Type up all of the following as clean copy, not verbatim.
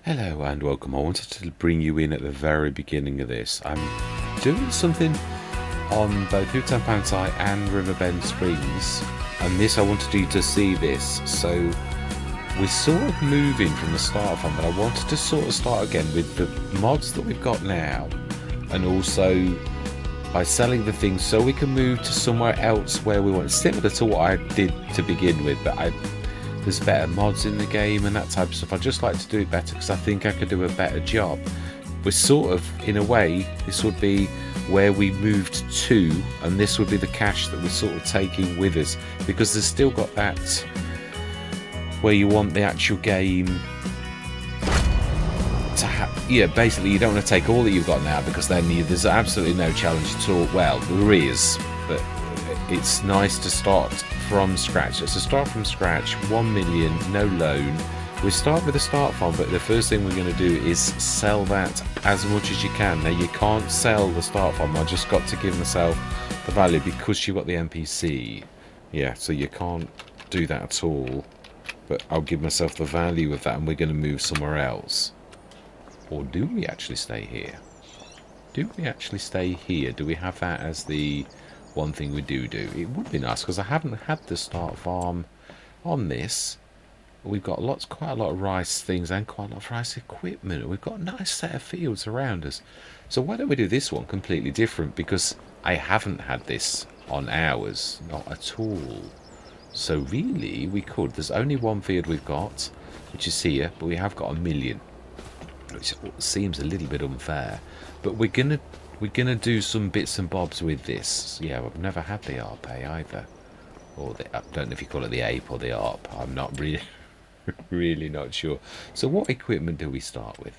Hello and welcome. I wanted to bring you in at the very beginning of this. I'm doing something on both Hutan Pantai and Riverbend Springs, and this I wanted you to see this. So we're sort of moving from the start from, but I wanted to sort of start again with the mods that we've got now, and also by selling the things so we can move to somewhere else where we want, similar to what I did to begin with, but there's better mods in the game and that type of stuff. I just like to do it better because I think I could do a better job. We're sort of, in a way, this would be where we moved to, and this would be the cash that we're sort of taking with us, because there's still got that where you want the actual game to have. Yeah, basically you don't want to take all that you've got now, because then there's absolutely no challenge at all. Well, there is, but it's nice to start from scratch. So start from scratch, 1 million, no loan. We start with a start farm, but the first thing we're going to do is sell that as much as you can. Now you can't sell the start farm. I just got to give myself the value because you've got the NPC. Yeah, so you can't do that at all. But I'll give myself the value of that, and we're going to move somewhere else. Or do we actually stay here? Do we actually stay here? Do we have that as the one thing we do? It would be nice, because I haven't had the start farm on this. We've got quite a lot of rice things and quite a lot of rice equipment. We've got a nice set of fields around us. So why don't we do this one completely different? Because I haven't had this on ours, not at all. So really, we could. There's only one field we've got, which is here, but we have got 1 million, which seems a little bit unfair. But we're gonna do some bits and bobs with this. Yeah, I've never had the ARP either, or I don't know if you call it the ape or the ARP. I'm not really, really not sure. So what equipment do we start with?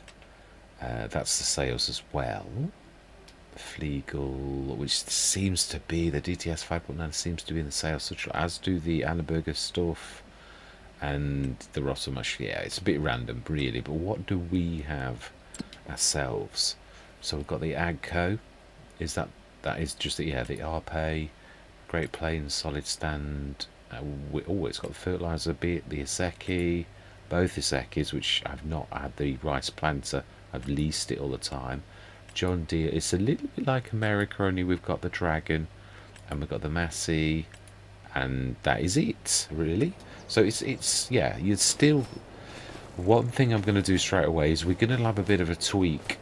That's the sales as well. Fleagle, which seems to be the DTS 5.9, seems to be in the sales, such as do the Annaberger stuff and the Rotomash. Yeah, it's a bit random, really. But what do we have ourselves? So we've got the Agco. That is just the the RPay, Great Plains Solid Stand. It's got the fertilizer bit, the Iseki, both Isekis, which I've not had the rice planter. I've leased it all the time. John Deere. It's a little bit like America, only we've got the Dragon, and we've got the Massey, and that is it, really. So it's yeah. You'd still. One thing I'm going to do straight away is we're going to have a bit of a tweak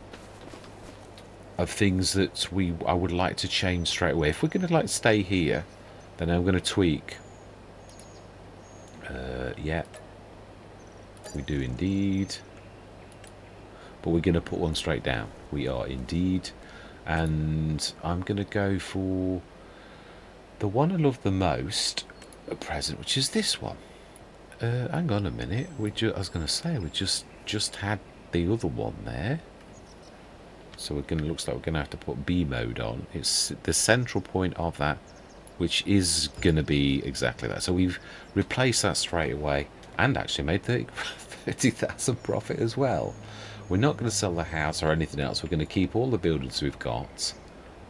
of things that I would like to change straight away. If we're going to stay here, then I'm going to tweak. Yeah, we do indeed. But we're going to put one straight down. We are indeed. And I'm going to go for the one I love the most at present, which is this one. Hang on a minute. I was going to say we just had the other one there. So looks like we're going to have to put B mode on. It's the central point of that, which is going to be exactly that. So we've replaced that straight away, and actually made 30,000 profit as well. We're not going to sell the house or anything else. We're going to keep all the buildings we've got.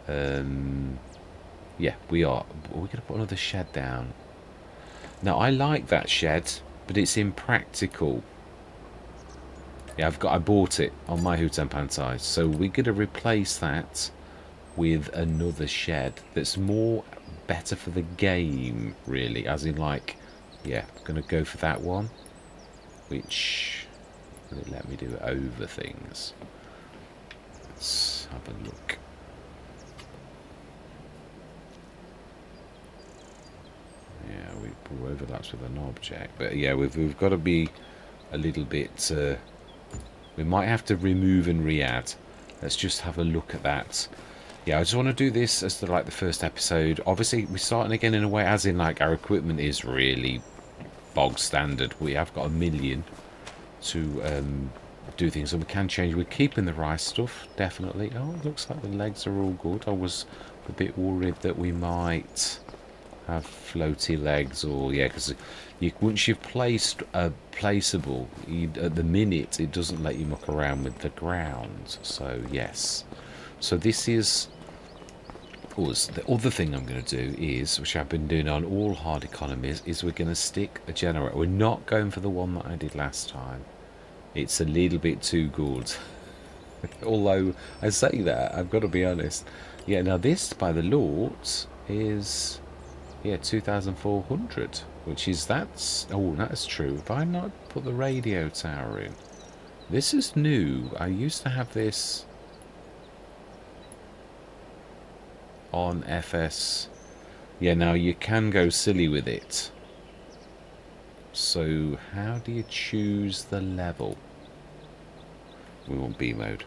Yeah, we are. We're going to put another shed down. Now, I like that shed, but it's impractical. Yeah, I bought it on my Hutan Pantai. So we're going to replace that with another shed that's better for the game, really. As in, yeah, I'm going to go for that one. Which, will it let me do over things? Let's have a look. Yeah, we overlaps with an object. But yeah, we've got to be a little bit... we might have to remove and re-add. Let's just have a look at that. Yeah, I just want to do this as the first episode. Obviously, we're starting again in a way, as in our equipment is really bog standard. We have got 1 million to do things, and we can change. We're keeping the rice stuff, definitely. Oh, it looks like the legs are all good. I was a bit worried that we might have floaty legs, or yeah, because once you've placed a placeable, at the minute it doesn't let you muck around with the ground. So yes, so this is. The other thing I'm going to do is, which I've been doing on all hard economies, is we're going to stick a generator. We're not going for the one that I did last time. It's a little bit too good. Although I say that, I've got to be honest. Yeah, now this by the Lords is, yeah, 2,400, which is, that's true. If I not put the radio tower in, this is new. I used to have this on FS. Yeah, now you can go silly with it. So how do you choose the level? We want B mode.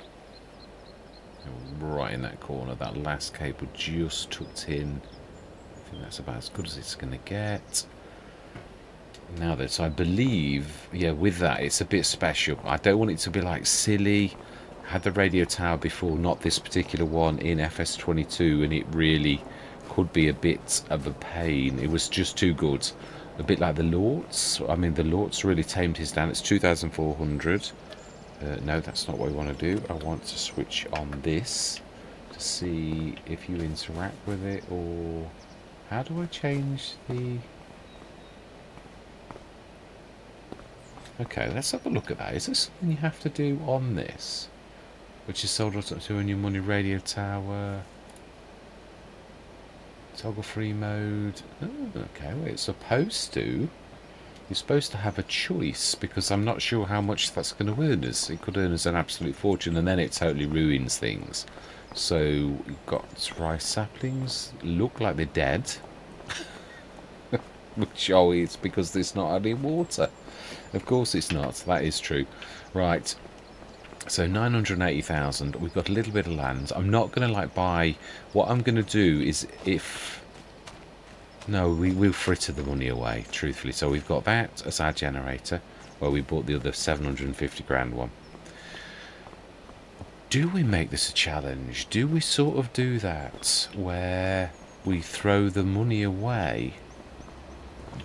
Right in that corner, that last cable just tucked in. I think that's about as good as it's going to get. Now that I believe, yeah, with that, it's a bit special. I don't want it to be like silly. I had the radio tower before, not this particular one, in FS22, and it really could be a bit of a pain. It was just too good. A bit like the Lords. I mean, the Lords really tamed his down. It's 2,400. No, that's not what we want to do. I want to switch on this to see if you interact with it, or how do I change the... Okay, let's have a look at that. Is there something you have to do on this? Which is sold up to on your money radio tower. Toggle free mode. Oh, okay, well, it's supposed to. You're supposed to have a choice, because I'm not sure how much that's going to earn us. It could earn us an absolute fortune, and then it totally ruins things. So, you've got rice saplings. Look like they're dead. Which, oh, it's because there's not any water. Of course it's not. That is true. Right. So 980,000. We've got a little bit of land. I'm not going to like buy... What I'm going to do is if... No, we will fritter the money away, truthfully. So we've got that as our generator, where we bought the other 750 grand one. Do we make this a challenge? Do we sort of do that, where we throw the money away?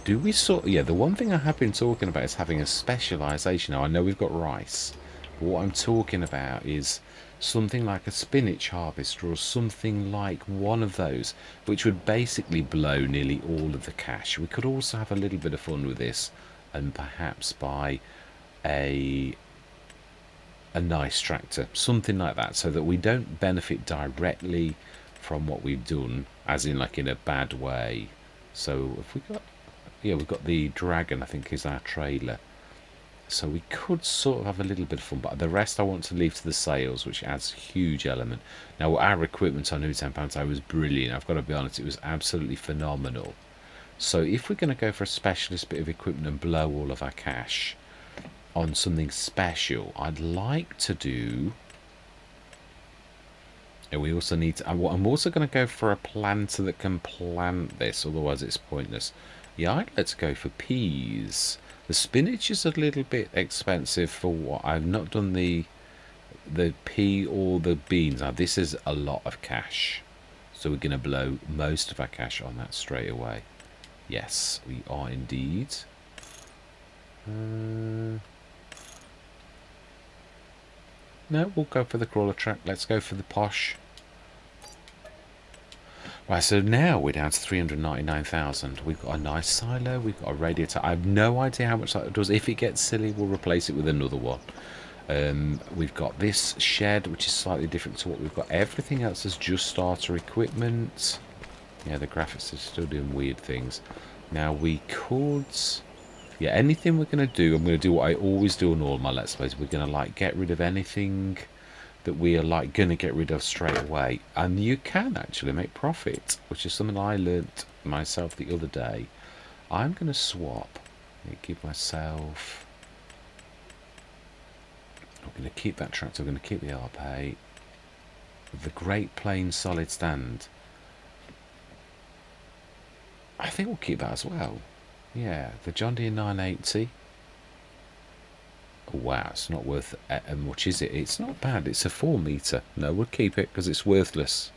Do we sort... Yeah, the one thing I have been talking about is having a specialisation. Now, I know we've got rice, but what I'm talking about is something like a spinach harvester, or something like one of those, which would basically blow nearly all of the cash. We could also have a little bit of fun with this, and perhaps buy a nice tractor, something like that, so that we don't benefit directly from what we've done, as in like in a bad way. So if we got... Yeah, we've got the Dragon, I think, is our trailer. So we could sort of have a little bit of fun, but the rest I want to leave to the sales, which adds a huge element. Now, our equipment on Hutan Pantai was brilliant. I've got to be honest, it was absolutely phenomenal. So if we're going to go for a specialist bit of equipment and blow all of our cash on something special, I'd like to do... And we also need to... I'm also going to go for a planter that can plant this, otherwise it's pointless. Yeah, I'd like to go for peas. The spinach is a little bit expensive for what I've not done the pea or the beans. Now this is a lot of cash, so we're going to blow most of our cash on that straight away. Yes, we are indeed. No, we'll go for the crawler track. Let's go for the posh. Right, so now we're down to 399,000. We've got a nice silo, we've got a radiator. I have no idea how much that does. If it gets silly, we'll replace it with another one. We've got this shed, which is slightly different to what we've got. Everything else is just starter equipment. Yeah, the graphics are still doing weird things. Now we could... Yeah, anything we're going to do, I'm going to do what I always do on all my Let's Plays. We're going to, like, get rid of anything that we are like going to get rid of straight away, and you can actually make profit, which is something I learnt myself the other day. I'm going to swap, give myself, I'm going to keep that tractor, I'm going to keep the RPay, the Great Plains solid stand, I think we'll keep that as well. Yeah, the John Deere 980. Wow, it's not worth much, is it? It's not bad. It's a 4 metre. No, we'll keep it because it's worthless.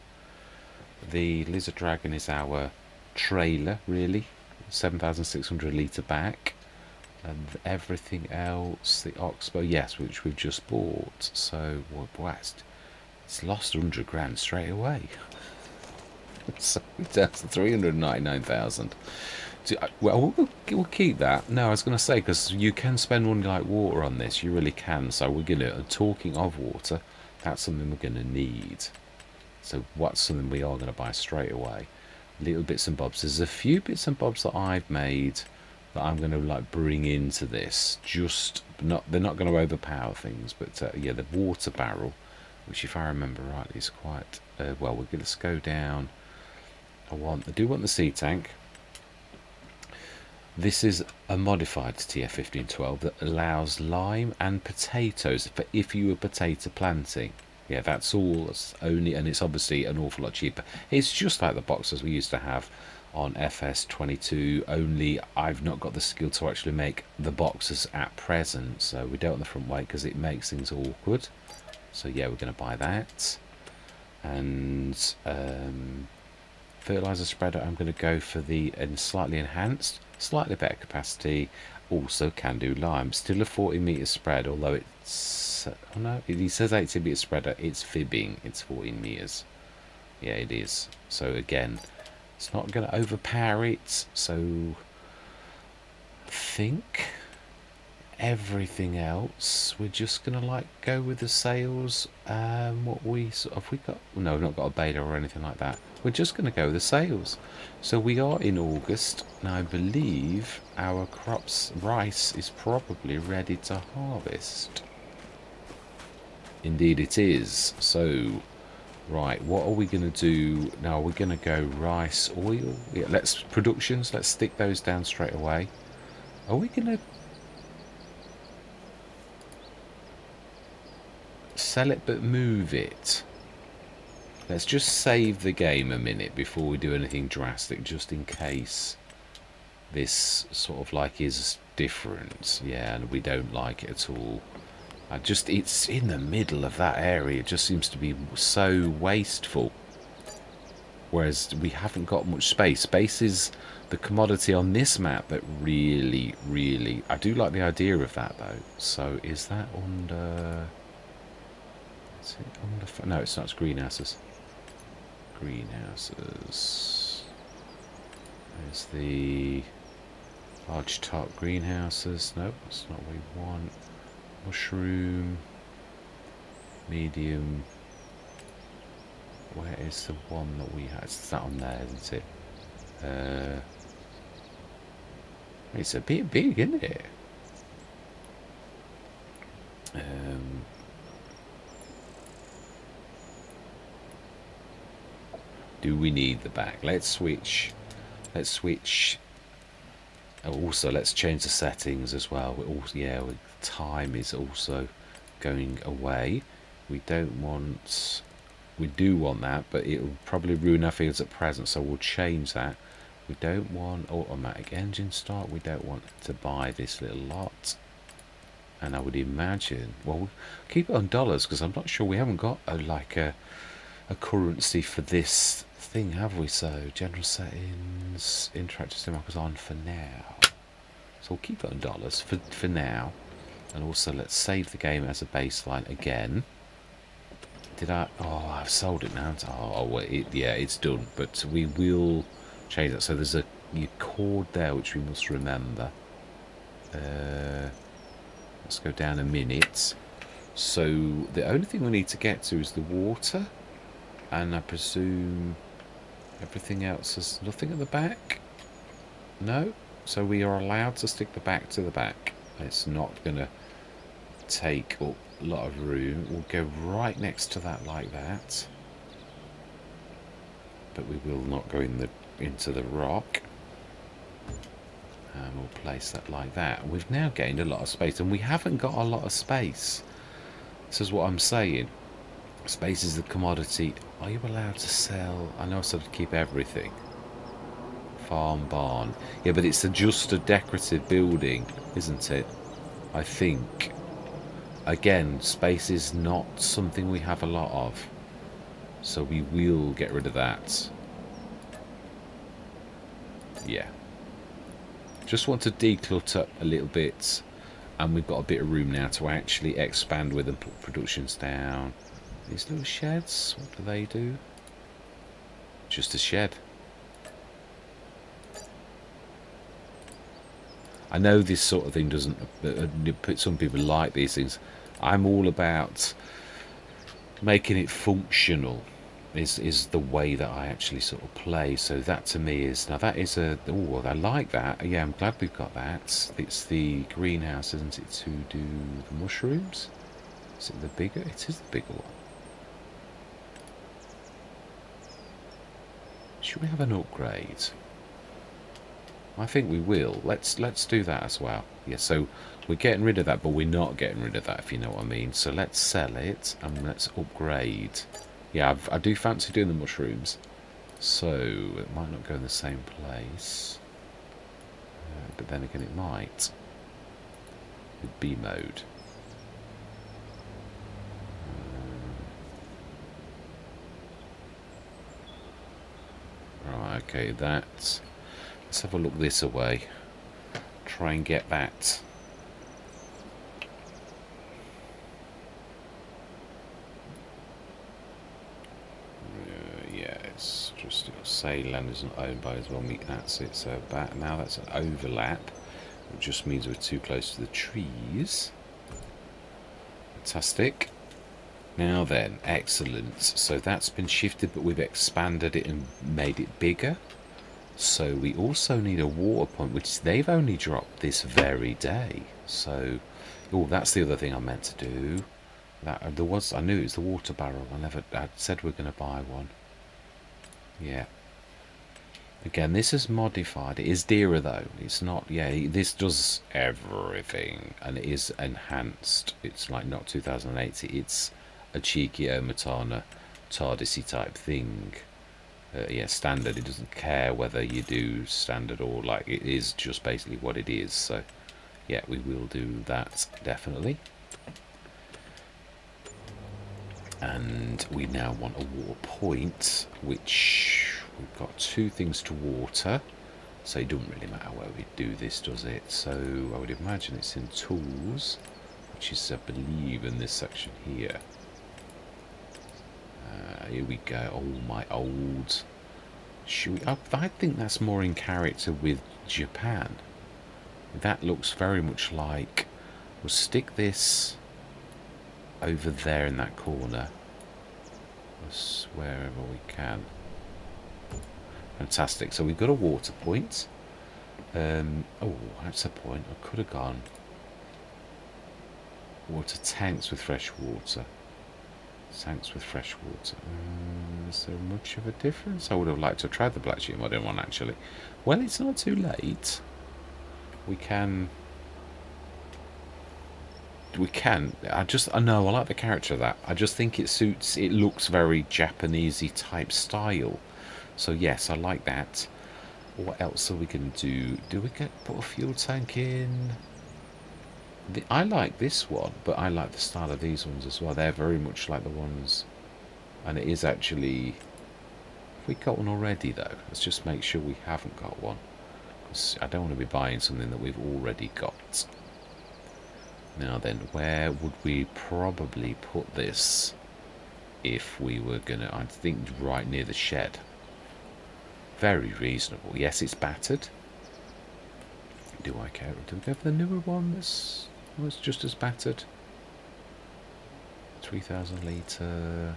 The Lizard Dragon is our trailer, really. 7,600 litre back. And everything else, the Oxbow, yes, which we've just bought. So, wow, it's lost 100 grand straight away. So, we're down to 399,000. Well, we'll keep that. No, I was going to say, because you can spend money like water on this. You really can. So we're going to, talking of water, that's something we're going to need. So what's something we are going to buy straight away? Little bits and bobs. There's a few bits and bobs that I've made that I'm going to like bring into this. Just not, they're not going to overpower things. But yeah, the water barrel, which if I remember rightly is quite well. We're going to go down. I do want the sea tank. This is a modified TF1512 that allows lime and potatoes for if you were potato planting. Yeah, that's all. It's only, and it's obviously an awful lot cheaper. It's just like the boxes we used to have on FS25, only I've not got the skill to actually make the boxes at present, so we do it on the front weight because it makes things awkward. So yeah, we're going to buy that. And fertilizer spreader, I'm going to go for the slightly enhanced, slightly better capacity. Also can do lime. Still a 40 meter spread, although it's oh no, he says 80 meter spreader. It's fibbing. It's 14 meters. Yeah, it is. So again, it's not going to overpower it. So I think everything else we're just gonna like go with the sales. What we have we got? No, we've not got a beta or anything like that. We're just gonna go with the sales. So we are in August and I believe our rice is probably ready to harvest. Indeed it is. So right, what are we gonna do now? We're gonna go rice, oil. Yeah, let's stick those down straight away. Are we gonna sell it but move it? Let's just save the game a minute before we do anything drastic, just in case this sort of like is different. Yeah, and we don't like it at all. It's in the middle of that area. It just seems to be so wasteful. Whereas we haven't got much space. Space is the commodity on this map that really, really... I do like the idea of that though. So is that under... Is it under... No, it's not. It's greenhouses. Greenhouses. There's the large top greenhouses. Nope, that's not what we want. Mushroom. Medium. Where is the one that we had? It's that on there, isn't it? It's a bit big, isn't it? Do we need the back? Let's switch. Also, let's change the settings as well. Yeah, time is also going away. We do want that, but it will probably ruin our fields at present, so we'll change that. We don't want automatic engine start. We don't want to buy this little lot. And I would imagine, well, we'll keep it on dollars because I'm not sure, we haven't got a currency for this thing, have we? So general settings, interactive sim markers on for now. So we'll keep it on dollars for now. And also let's save the game as a baseline again. Did I? Oh, I've sold it now. Oh, well, yeah, it's done. But we will change that. So there's a chord there which we must remember. Let's go down a minute. So the only thing we need to get to is the water, and I presume everything else is nothing at the back. No, so we are allowed to stick the back to the back. It's not gonna take up a lot of room. We'll go right next to that like that, but we will not go into the rock. And we'll place that like that. We've now gained a lot of space, and we haven't got a lot of space. This is what I'm saying. Space is the commodity. Are you allowed to sell? I know I said to keep everything. Farm barn. Yeah, but it's just a decorative building, isn't it? I think. Again, space is not something we have a lot of. So we will get rid of that. Yeah. Just want to declutter a little bit, and we've got a bit of room now to actually expand with and put productions down. These little sheds, what do they do? Just a shed. I know this sort of thing doesn't some people like these things. I'm all about making it functional is the way that I actually sort of play. So that to me is, now that is a, oh, I like that. Yeah, I'm glad we've got that. It's the greenhouse, isn't it, to do the mushrooms? Is it the bigger? It is the bigger one. Should we have an upgrade? I think we will. Let's do that as well. Yeah, so we're getting rid of that, but we're not getting rid of that, if you know what I mean. So let's sell it and let's upgrade. Yeah, I do fancy doing the mushrooms. So it might not go in the same place. But then again, it might. With B mode. Right, okay, that... Let's have a look this away. Try and get that. Yeah, it's just, it'll say land is not owned by as well. That's it. So that, now that's an overlap. It just means we're too close to the trees. Fantastic. Now then, excellent. So that's been shifted, but we've expanded it and made it bigger. So we also need a water point, which they've only dropped this very day. So, oh, that's the other thing I meant to do. That there was, I knew it was the water barrel. I said we're going to buy one. Yeah. Again, this is modified. It is dearer though. It's not. Yeah, this does everything, and it is enhanced. It's like not 2080. It's a cheeky Omatana TARDIS type thing. Yeah, standard. It doesn't care whether you do standard or like, it is just basically what it is. So yeah, we will do that definitely. And we now want a water point, which we've got two things to water, so it doesn't really matter where we do this, does it? So I would imagine it's in tools, which is I believe in this section here. Here we go. Oh, my old... Should we... I think that's more in character with Japan. That looks very much like... We'll stick this over there in that corner. Wherever we can. Fantastic. So we've got a water point. Oh, that's a point. I could have gone... Water tanks with fresh water. Tanks with fresh water. Is there much of a difference? I would have liked to try the black sheep modern one actually. Well, it's not too late. We can. I know I like the character of that. I just think it suits. It looks very Japanesey type style. So yes, I like that. What else are we going to do? Do we put a fuel tank in? I like this one, but I like the style of these ones as well. They're very much like the ones, and it is actually... Have we got one already though? Let's just make sure we haven't got one, because I don't want to be buying something that we've already got. Now then, where would we probably put this if we were gonna... I think right near the shed. Very reasonable. Yes, it's battered. Do I care? Do we go for the newer one that's... was just as battered? 3,000 litre.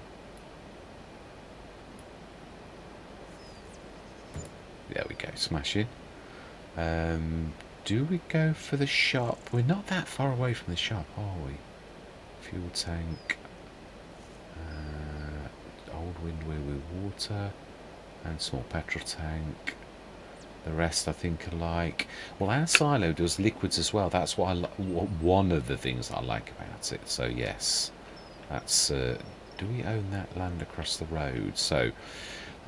There we go, smashing. Do we go for the shop? We're not that far away from the shop, are we? Fuel tank. Old windwheel with water. And small petrol tank. The rest I think are like... Well, our silo does liquids as well. That's what one of the things I like about it. So yes, that's... do we own that land across the road? So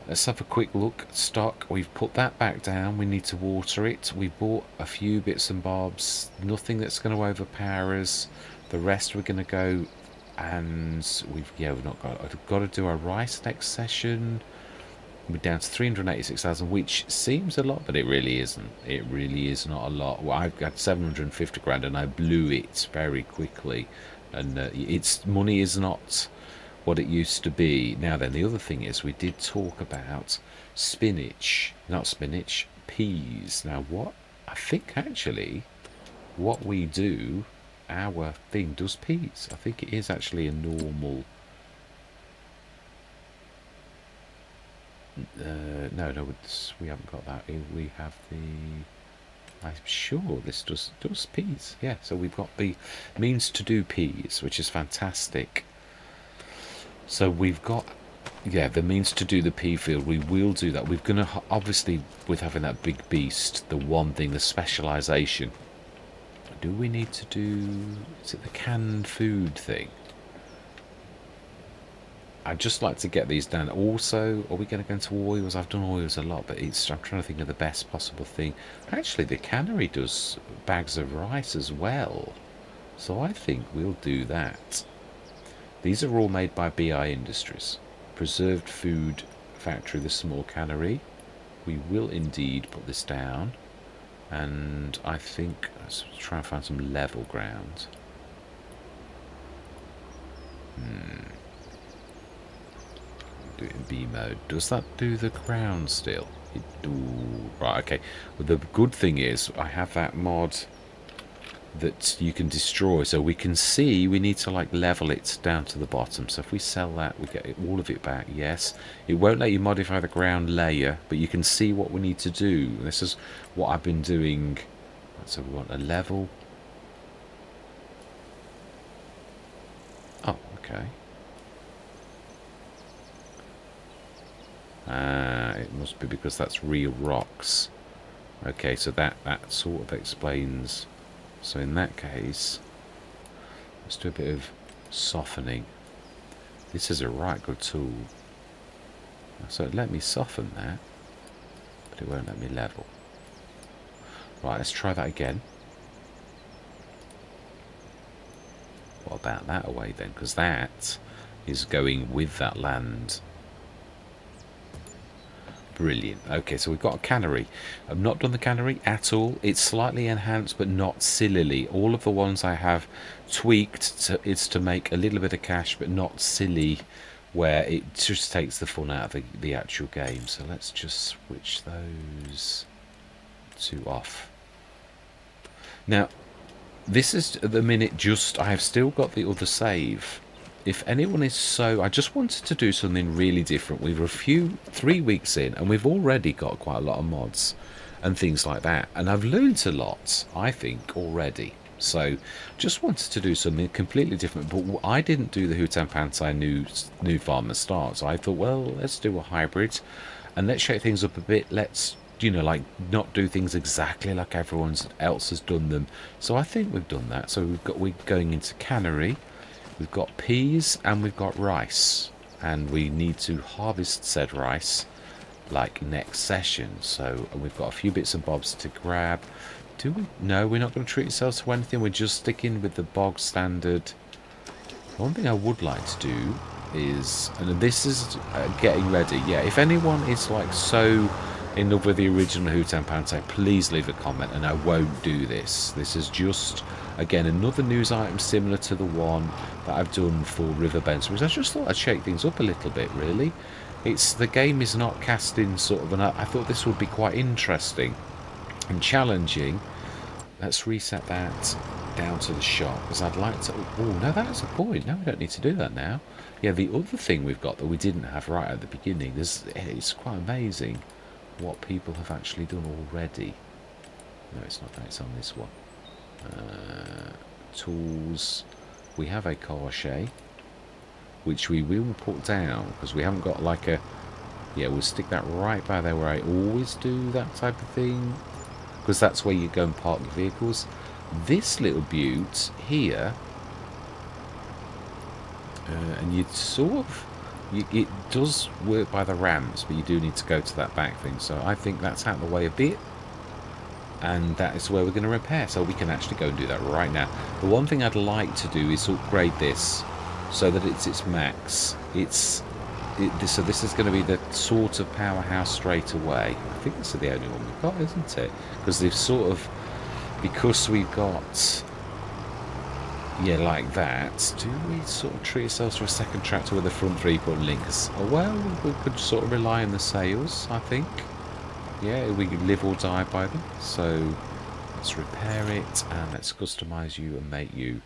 let's have a quick look. Stock, we've put that back down. We need to water it. We bought a few bits and bobs. Nothing that's going to overpower us. The rest we're going to go... And we've not got to do our rice next session. We're down to 386,000, which seems a lot, but it really isn't. It really is not a lot. Well, I've got 750 grand, and I blew it very quickly. And it's money is not what it used to be. Now then, the other thing is we did talk about peas. Now what? I think actually what we do, our thing does peas. I think it is actually a normal. No, we haven't got that. We have the. I'm sure this does peas. Yeah, so we've got the means to do peas, which is fantastic. So we've got, yeah, the means to do the pea field. We will do that. We're gonna obviously, with having that big beast, the one thing, the specialisation. Do we need to do? Is it the canned food thing? I'd just like to get these done. Also, are we going to go into oils? I've done oils a lot, but I'm trying to think of the best possible thing. Actually, the cannery does bags of rice as well, so I think we'll do that. These are all made by BI Industries. Preserved Food Factory, the small cannery. We will indeed put this down, and I think let's try and find some level ground. Do it in B mode. Does that do the ground still? Right, okay. Well, the good thing is I have that mod that you can destroy, so we can see we need to like level it down to the bottom. So if we sell that, we get all of it back. Yes, it won't let you modify the ground layer, but you can see what we need to do. This is what I've been doing. So we want a level. Oh, okay. It must be because that's real rocks. Okay, so that sort of explains. So in that case, let's do a bit of softening. This is a right good tool. So it let me soften that, but it won't let me level. Right, let's try that again. What about that away then? Because that is going with that land. Brilliant. Okay, so we've got a cannery. I've not done the cannery at all. It's slightly enhanced, but not sillily. All of the ones I have tweaked is to make a little bit of cash, but not silly, where it just takes the fun out of the actual game. So let's just switch those two off. Now, this is at the minute just, I have still got the other save. If anyone is so, I just wanted to do something really different. We were 3 weeks in, and we've already got quite a lot of mods and things like that. And I've learned a lot, I think, already. So just wanted to do something completely different. But I didn't do the Hutan Pantai new farmer start. So I thought, well, let's do a hybrid and let's shake things up a bit. Let's, you know, like not do things exactly like everyone else has done them. So I think we've done that. So we're going into cannery. We've got peas and we've got rice, and we need to harvest said rice like next session. So we've got a few bits and bobs to grab. Do we? No, we're not going to treat ourselves to anything. We're just sticking with the bog standard. One thing I would like to do is, and this is getting ready. Yeah, if anyone is like so in love with the original Hutan Pantai, please leave a comment, and I won't do this. This is just, again, another news item similar to the one that I've done for Riverbends, which I just thought I'd shake things up a little bit, really. The game is not casting sort of I thought this would be quite interesting and challenging. Let's reset that down to the shop, because I'd like to... Oh, no, that's a point. No, we don't need to do that now. Yeah, the other thing we've got that we didn't have right at the beginning, it's quite amazing what people have actually done already. No, it's not that. It's on this one. Tools. We have a crochet, which we will put down because we haven't got like a... Yeah, we'll stick that right by there where I always do that type of thing, because that's where you go and park your vehicles. This little butte here, and you sort of... it does work by the ramps, but you do need to go to that back thing. So I think that's out of the way a bit. And that is where we're going to repair. So we can actually go and do that right now. The one thing I'd like to do is upgrade this so that it's its max. So this is going to be the sort of powerhouse straight away. I think this is the only one we've got, isn't it? Because they've sort of... Because we've got... Yeah, like that. Do we sort of treat ourselves to a second tractor with a front three-point linkers? Oh, well, we could sort of rely on the sails, I think. Yeah, we could live or die by them. So Let's repair it, and let's customize you and make you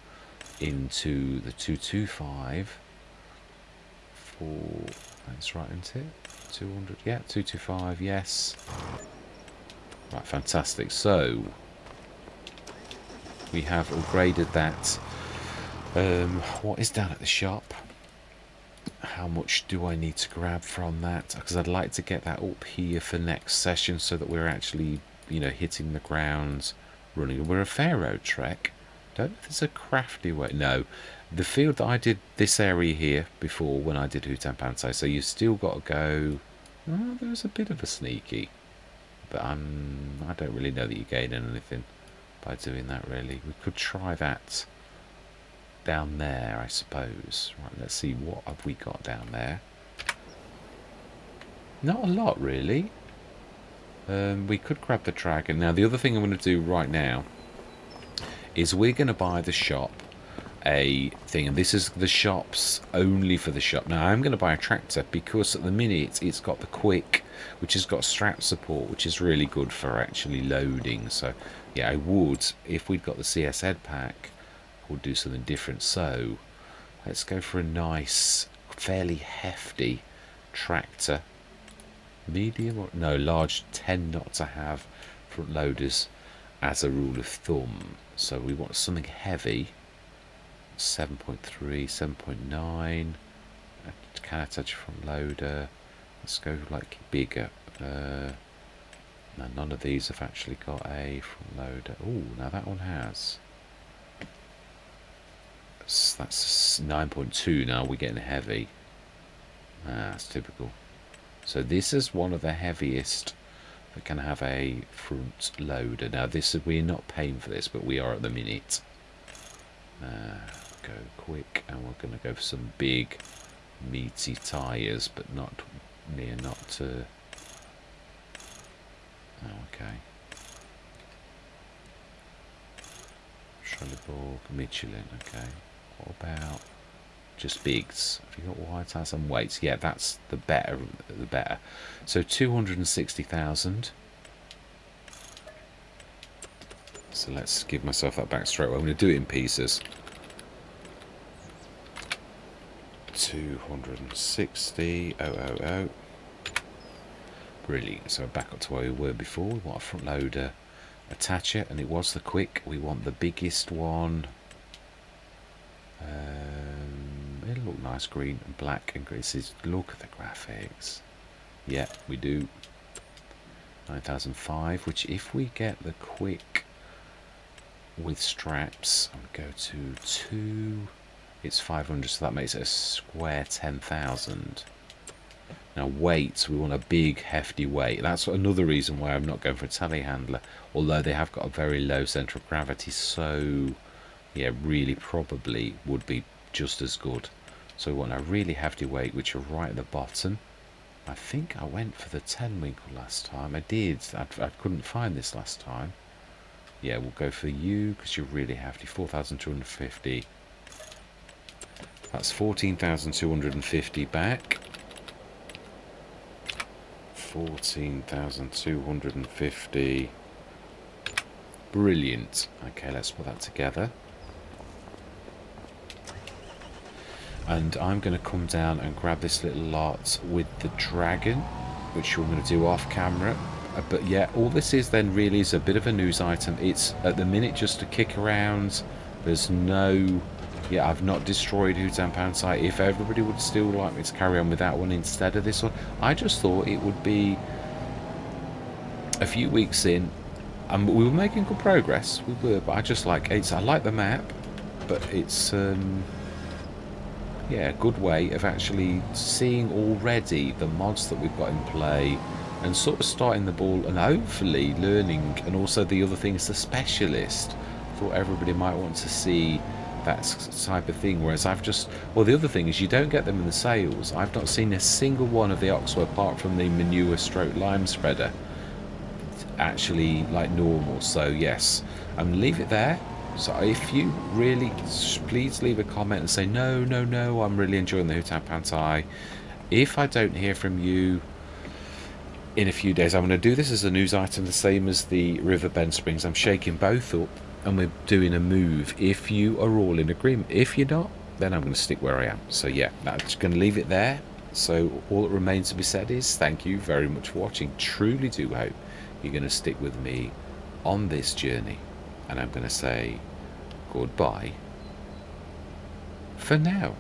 into the 225 for, that's right, isn't it? 200, yeah, 225, yes. Right, fantastic. So we have upgraded that. What is down at the shop? How much do I need to grab from that? Because I'd like to get that up here for next session so that we're actually, you know, hitting the ground running. We're a fair road trek. Don't know if there's a crafty way. No, the field that I did this area here before when I did Hutan Pantai. So you've still got to go. Oh, there's a bit of a sneaky, but I don't really know that you're gaining anything by doing that. Really, we could try that down there, I suppose. Right, let's see, what have we got down there? Not a lot, really. We could grab the dragon. Now, the other thing I'm going to do right now is we're going to buy the shop a thing, and this is the shop's only for the shop. Now, I'm going to buy a tractor because at the minute it's got the quick, which has got strap support, which is really good for actually loading. So, yeah, I would, if we'd got the CSZ pack, we'll do something different. So let's go for a nice, fairly hefty tractor. Medium or no, large tend not to have front loaders as a rule of thumb. So we want something heavy. 7.3, 7.9. Can attach a front loader. Let's go like bigger. No, none of these have actually got a front loader. Oh, now that one has. That's 9.2 now. We're getting heavy. That's typical. So this is one of the heaviest that can have a front loader. Now this, we're not paying for this, but we are at the minute. Go quick, and we're going to go for some big meaty tyres, but not near, not to. Okay. Trelleborg, Michelin, okay. What about just bigs? Have you got white tires and weights? Yeah, that's the better, the better. So 260,000. So let's give myself that back straight away. I'm going to do it in pieces. 260, 000. Brilliant. So back up to where we were before. We want a front loader. Attach it, and it was the quick. We want the biggest one. It'll look nice, green and black and grey. Look at the graphics. Yeah, we do. 9005, which if we get the quick with straps and go to 2, it's 500, so that makes it a square 10,000. Now weight, we want a big hefty weight. That's another reason why I'm not going for a telehandler, although they have got a very low centre of gravity, so yeah, really probably would be just as good. So we want a really hefty weight, which are right at the bottom. I think I went for the 10 winkle last time. I did. I couldn't find this last time. Yeah, we'll go for you because you're really hefty. 4,250. That's 14,250 back. 14,250. Brilliant. Okay, let's put that together. And I'm going to come down and grab this little lot with the dragon, which we're going to do off camera. But yeah, all this is then really is a bit of a news item. It's at the minute just to kick around. There's no... Yeah, I've not destroyed Hutan Pantai. If everybody would still like me to carry on with that one instead of this one, I just thought it would be a few weeks in, and we were making good progress. We were, but I just like it's. I like the map, but it's yeah, a good way of actually seeing already the mods that we've got in play, and sort of starting the ball and hopefully learning. And also the other thing is the specialist. Thought everybody might want to see that type of thing, whereas I've just, well, the other thing is you don't get them in the sales. I've not seen a single one of the Oxbow apart from the manure stroke lime spreader actually like normal. So yes, leave it there. So if you really, please leave a comment and say no, I'm really enjoying the Hutan Pantai. If I don't hear from you, in a few days. I'm going to do this as a news item, the same as the Riverbend Springs. I'm shaking both up and we're doing a move. If you are all in agreement, if you're not, then I'm going to stick where I am. So yeah, I'm just going to leave it there. So all that remains to be said is thank you very much for watching. Truly do hope you're going to stick with me on this journey, and I'm going to say goodbye for now.